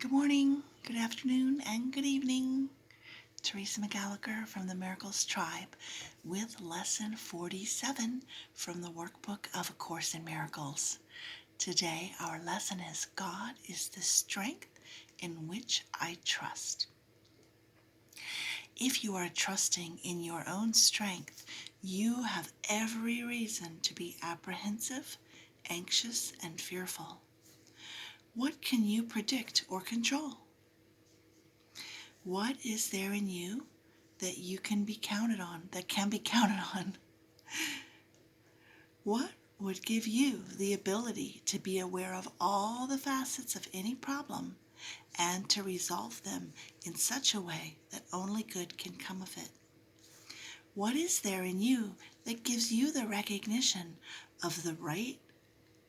Good morning, good afternoon, and good evening. Teresa McGallagher from the Miracles Tribe with Lesson 47 from the Workbook of A Course in Miracles. Today our lesson is God is the strength in which I trust. If you are trusting in your own strength, you have every reason to be apprehensive, anxious, and fearful. What can you predict or control? What is there in you that you can be counted on, that can be counted on? What would give you the ability to be aware of all the facets of any problem and to resolve them in such a way that only good can come of it? What is there in you that gives you the recognition of the right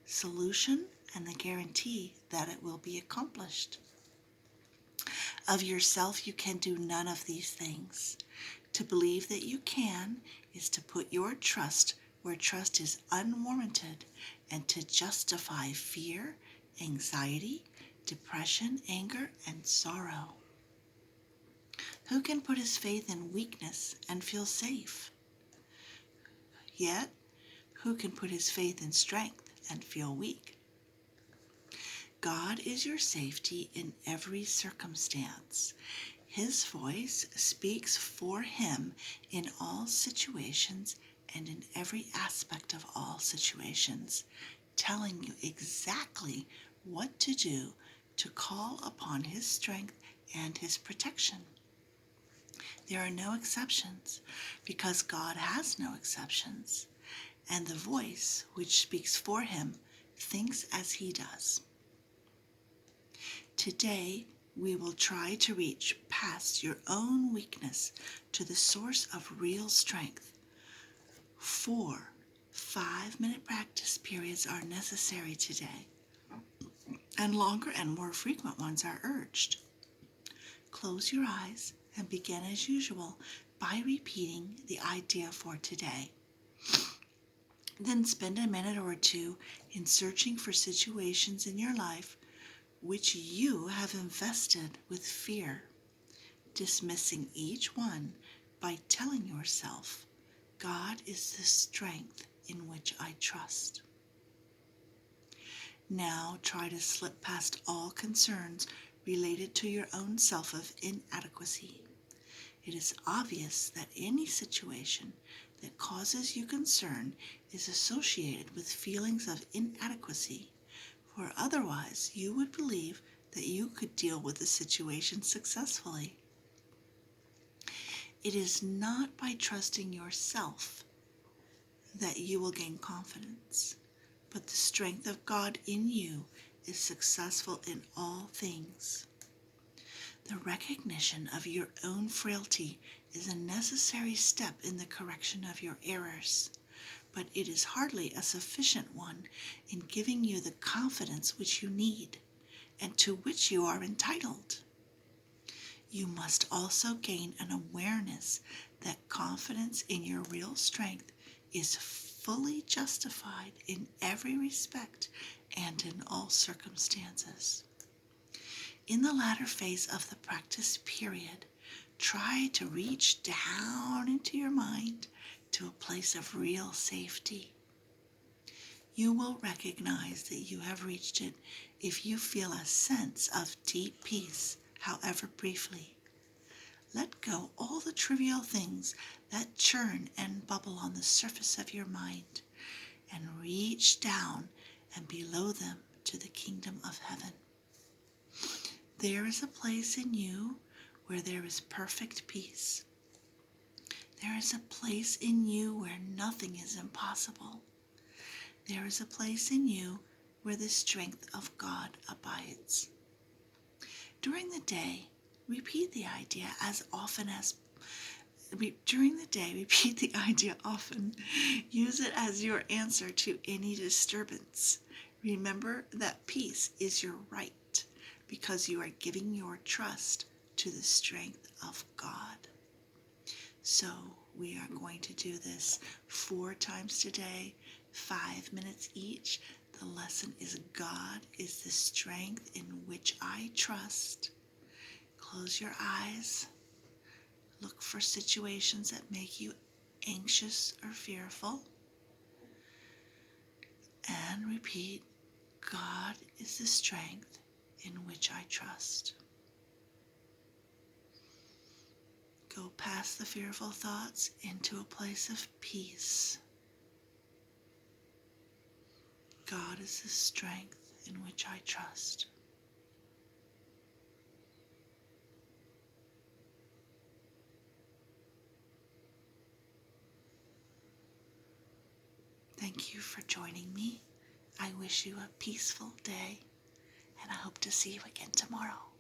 solution and the guarantee that it will be accomplished? Of yourself, you can do none of these things. To believe that you can is to put your trust where trust is unwarranted and to justify fear, anxiety, depression, anger, and sorrow. Who can put his faith in weakness and feel safe? Yet, who can put his faith in strength and feel weak? God is your safety in every circumstance. His voice speaks for him in all situations and in every aspect of all situations, telling you exactly what to do to call upon his strength and his protection. There are no exceptions because God has no exceptions, and the voice which speaks for him thinks as he does. Today, we will try to reach past your own weakness to the source of real strength. 4 5-minute practice periods are necessary today, and longer and more frequent ones are urged. Close your eyes and begin as usual by repeating the idea for today. Then spend a minute or two in searching for situations in your life which you have invested with fear, dismissing each one by telling yourself, God is the strength in which I trust. Now try to slip past all concerns related to your own self of inadequacy. It is obvious that any situation that causes you concern is associated with feelings of inadequacy, for otherwise you would believe that you could deal with the situation successfully. It is not by trusting yourself that you will gain confidence, but the strength of God in you is successful in all things. The recognition of your own frailty is a necessary step in the correction of your errors, but it is hardly a sufficient one in giving you the confidence which you need and to which you are entitled. You must also gain an awareness that confidence in your real strength is fully justified in every respect and in all circumstances. In the latter phase of the practice period, try to reach down into your mind to a place of real safety. You will recognize that you have reached it if you feel a sense of deep peace, however briefly. Let go all the trivial things that churn and bubble on the surface of your mind and reach down and below them to the kingdom of heaven. There is a place in you where there is perfect peace. There is a place in you where nothing is impossible. There is a place in you where the strength of God abides. During the day, repeat the idea often. Use it as your answer to any disturbance. Remember that peace is your right because you are giving your trust to the strength of God. So we are going to do this 4 times today, 5 minutes each. The lesson is God is the strength in which I trust. Close your eyes. Look for situations that make you anxious or fearful. And repeat, God is the strength in which I trust. Go past the fearful thoughts into a place of peace. God is the strength in which I trust. Thank you for joining me. I wish you a peaceful day, and I hope to see you again tomorrow.